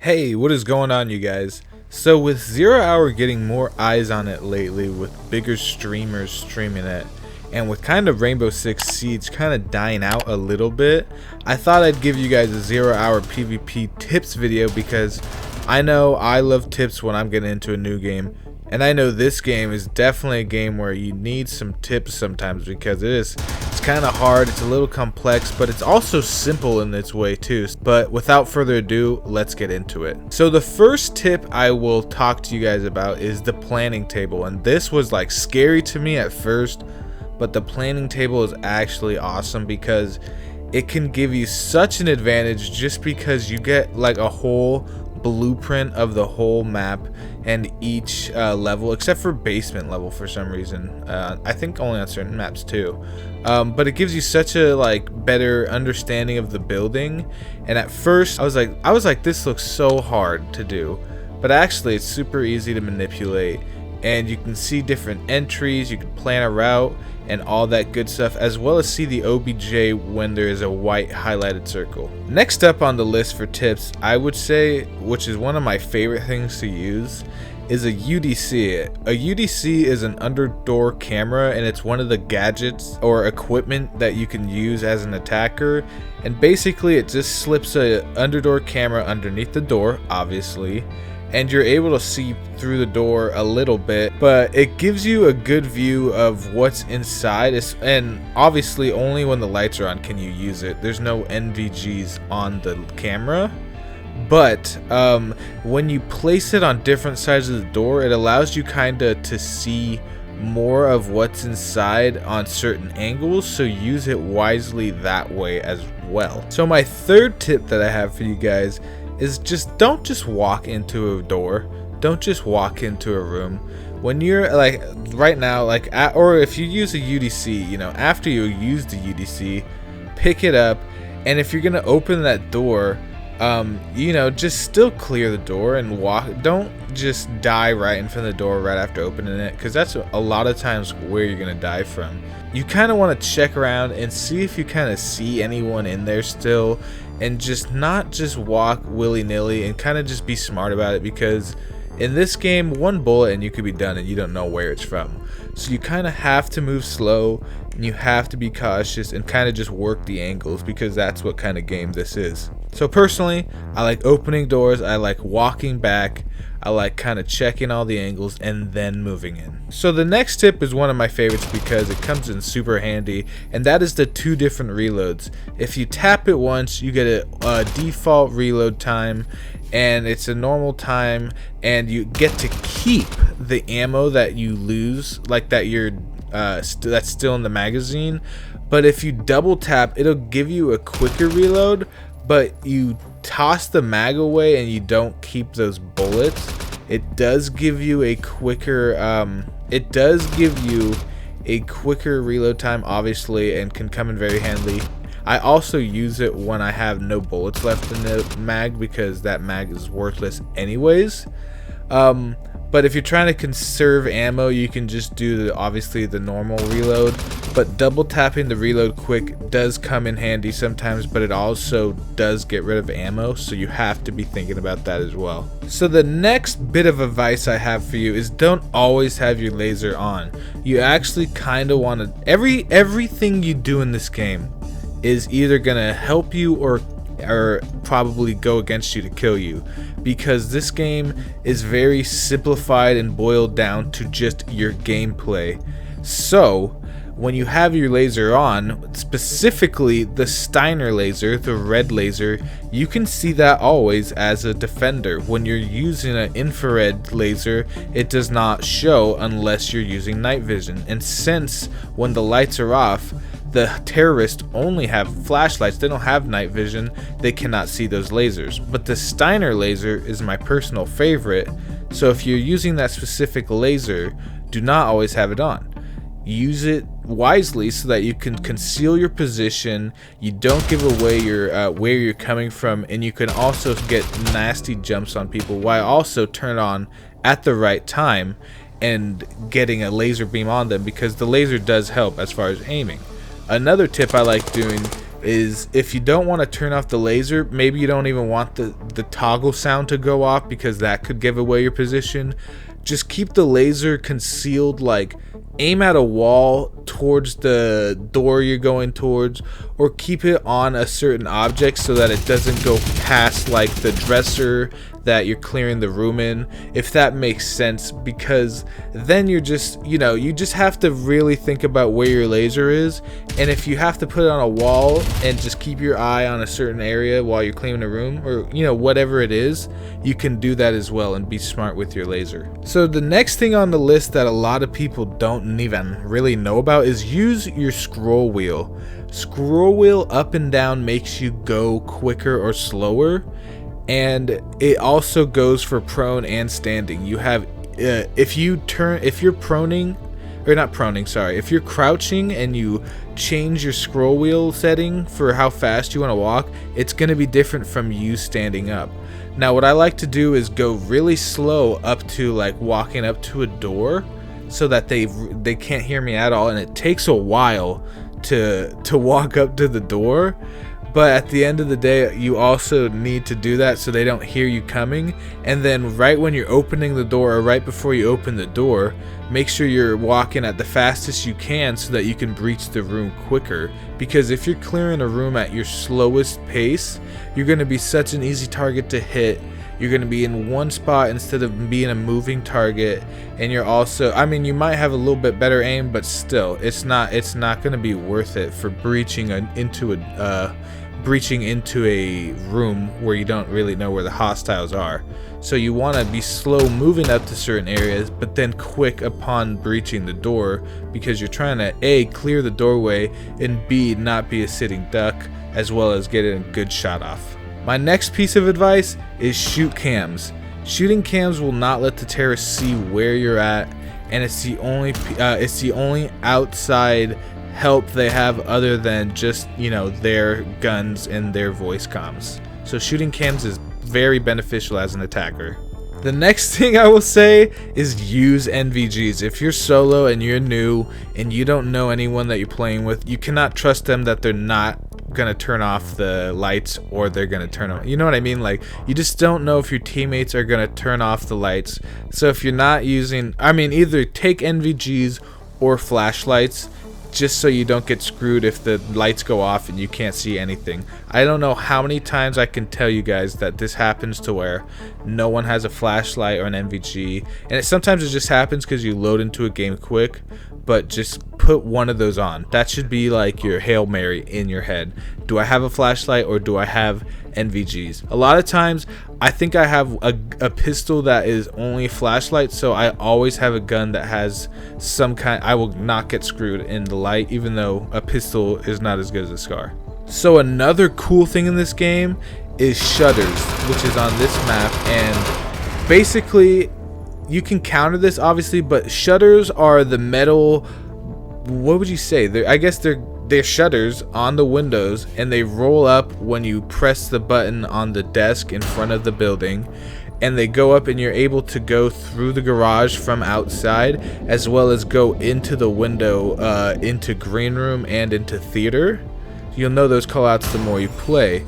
Hey, what is going on, you guys? So with 0 Hour getting more eyes on it lately, with bigger streamers streaming it, and with kind of Rainbow Six Siege kind of dying out a little bit, I thought I'd give you guys a 0 Hour PvP tips video because I know I love tips when I'm getting into a new game. And I know this game is definitely a game where you need some tips sometimes because it's kind of hard, it's a little complex, but it's also simple in its way too. But without further ado, let's get into it. So the first tip I will talk to you guys about is the planning table. And this was like scary to me at first, but the planning table is actually awesome because it can give you such an advantage just because you get like a whole blueprint of the whole map and each level, except for basement level for some reason. I think only on certain maps too. But it gives you such a better understanding of the building. And at first I was like, this looks so hard to do, but actually it's super easy to manipulate. And you can see different entries, you can plan a route and all that good stuff, as well as see the OBJ when there is a white highlighted circle. Next up on the list for tips, I would say, which is one of my favorite things to use, is a UDC. A UDC is an underdoor camera, and it's one of the gadgets or equipment that you can use as an attacker. And basically it just slips a underdoor camera underneath the door, obviously, and you're able to see through the door a little bit, but it gives you a good view of what's inside. And obviously only when the lights are on can you use it. There's no NVGs on the camera, but when you place it on different sides of the door, it allows you kinda to see more of what's inside on certain angles, so use it wisely that way as well. So my third tip that I have for you guys is don't just walk into a door, don't just walk into a room. When you're right now, or if you use a UDC, you know, after you use the UDC, pick it up, and if you're gonna open that door, you know, just still clear the door and walk. Don't just die right in front of the door right after opening it, because that's a lot of times where you're gonna die from. You kind of want to check around and see if you kind of see anyone in there still, and just not just walk willy-nilly, and kind of just be smart about it, because in this game one bullet and you could be done and you don't know where it's from. So you kind of have to move slow and you have to be cautious and kind of just work the angles, because that's what kind of game this is. So personally, I like opening doors, I like walking back, I like kind of checking all the angles and then moving in. So the next tip is one of my favorites because it comes in super handy, and that is the 2 different reloads. If you tap it once, you get a default reload time, and it's a normal time, and you get to keep the ammo that you lose, like that you're that's still in the magazine. But if you double tap, it'll give you a quicker reload, but you toss the mag away and you don't keep those bullets. It does give you a quicker reload time, obviously, and can come in very handy. I also use it when I have no bullets left in the mag, because that mag is worthless anyways. But if you're trying to conserve ammo, you can just do obviously the normal reload, but double tapping the reload quick does come in handy sometimes, but it also does get rid of ammo, so you have to be thinking about that as well. So the next bit of advice I have for you is don't always have your laser on. You actually kind of want to, everything you do in this game is either gonna help you or probably go against you to kill you, because this game is very simplified and boiled down to just your gameplay. So when you have your laser on, specifically the Steiner laser, the red laser, you can see that always as a defender. When you're using an infrared laser, it does not show unless you're using night vision. And since when the lights are off, the terrorists only have flashlights, they don't have night vision, they cannot see those lasers. But the Steiner laser is my personal favorite, so if you're using that specific laser, do not always have it on. Use it wisely so that you can conceal your position, you don't give away your where you're coming from, and you can also get nasty jumps on people, while also turn on at the right time and getting a laser beam on them, because the laser does help as far as aiming. Another tip I like doing is if you don't want to turn off the laser, maybe you don't even want the toggle sound to go off because that could give away your position. Just keep the laser concealed, like aim at a wall towards the door you're going towards, or keep it on a certain object so that it doesn't go past like the dresser that you're clearing the room in, if that makes sense, because then you're just, you just have to really think about where your laser is. And if you have to put it on a wall and just keep your eye on a certain area while you're cleaning a room, or whatever it is, you can do that as well and be smart with your laser. So the next thing on the list that a lot of people don't even really know about is use your scroll wheel. Scroll wheel up and down makes you go quicker or slower, and it also goes for prone and standing. You have if you're crouching and you change your scroll wheel setting for how fast you want to walk, it's going to be different from you standing up. Now what I like to do is go really slow up to like walking up to a door so that they can't hear me at all, and it takes a while to walk up to the door. But at the end of the day, you also need to do that so they don't hear you coming. And then right when you're opening the door, or right before you open the door, make sure you're walking at the fastest you can so that you can breach the room quicker. Because if you're clearing a room at your slowest pace, you're going to be such an easy target to hit. You're going to be in one spot instead of being a moving target, and you're also, you might have a little bit better aim, but still, it's not going to be worth it for breaching into a room where you don't really know where the hostiles are. So you want to be slow moving up to certain areas, but then quick upon breaching the door, because you're trying to A, clear the doorway, and B, not be a sitting duck, as well as getting a good shot off. My next piece of advice is shoot cams. Shooting cams will not let the terrorists see where you're at, and it's the only outside help they have other than just their guns and their voice comms. So shooting cams is very beneficial as an attacker. The next thing I will say is use NVGs. If you're solo and you're new and you don't know anyone that you're playing with, you cannot trust them that they're not gonna turn off the lights, or they're gonna turn on, you know what I mean? Like, you just don't know if your teammates are gonna turn off the lights. So if you're not using, either take NVGs or flashlights, just so you don't get screwed if the lights go off and you can't see anything. I don't know how many times I can tell you guys that this happens to where no one has a flashlight or an NVG, and sometimes it just happens because you load into a game quick. But just put one of those on. That should be like your Hail Mary in your head. Do I have a flashlight or do I have NVGs? A lot of times I think I have a pistol that is only a flashlight, so I always have a gun that has some kind. I will not get screwed in the light, even though a pistol is not as good as a SCAR. So another cool thing in this game is shutters, which is on this map, and basically you can counter this obviously, but shutters are the metal, what would you say? I guess they're shutters on the windows, and they roll up when you press the button on the desk in front of the building, and they go up and you're able to go through the garage from outside, as well as go into the window, into green room and into theater. You'll know those callouts the more you play.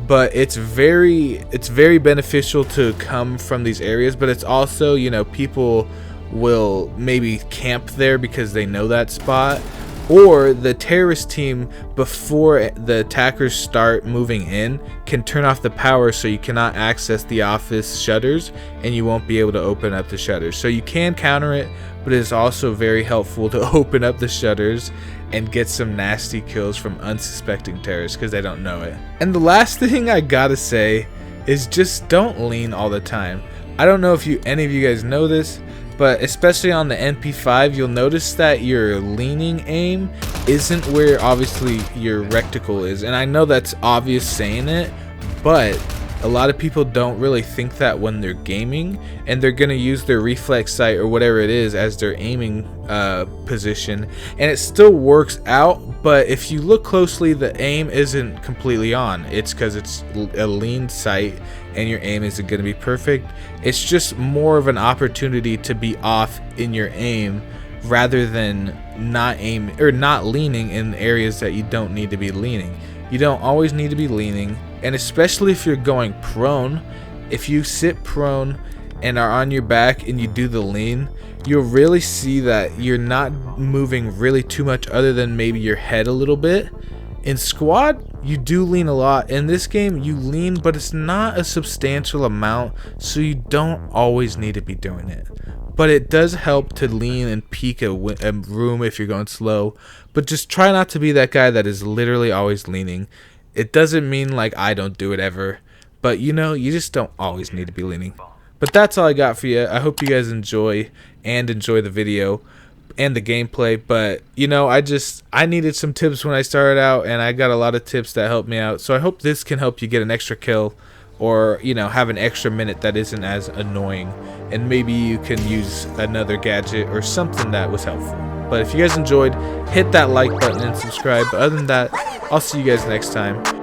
But it's very beneficial to come from these areas, but it's also, people will maybe camp there because they know that spot, or the terrorist team, before the attackers start moving in, can turn off the power so you cannot access the office shutters, and you won't be able to open up the shutters. So you can counter it, but it's also very helpful to open up the shutters and get some nasty kills from unsuspecting terrorists because they don't know it. And the last thing I gotta say is just don't lean all the time. I don't know if any of you guys know this, but especially on the MP5, you'll notice that your leaning aim isn't where obviously your reticle is. And I know that's obvious saying it, but a lot of people don't really think that when they're gaming, and they're gonna use their reflex sight or whatever it is as their aiming position, and it still works out. But if you look closely, the aim isn't completely on. It's because it's a lean sight and your aim isn't gonna be perfect. It's just more of an opportunity to be off in your aim rather than not leaning in areas that you don't need to be leaning. You don't always need to be leaning, and especially if you're going prone. If you sit prone and are on your back and you do the lean, you'll really see that you're not moving really too much other than maybe your head a little bit. In squad, you do lean a lot. In this game, you lean, but it's not a substantial amount, so you don't always need to be doing it. But it does help to lean and peek a room if you're going slow. But just try not to be that guy that is literally always leaning. It doesn't mean like I don't do it ever, but you know, you just don't always need to be leaning. But that's all I got for you. I hope you guys enjoy the video and the gameplay. But you know, I needed some tips when I started out, and I got a lot of tips that helped me out. So I hope this can help you get an extra kill, or you know, have an extra minute that isn't as annoying, and maybe you can use another gadget or something that was helpful. But if you guys enjoyed, hit that like button and subscribe. But other than that, I'll see you guys next time.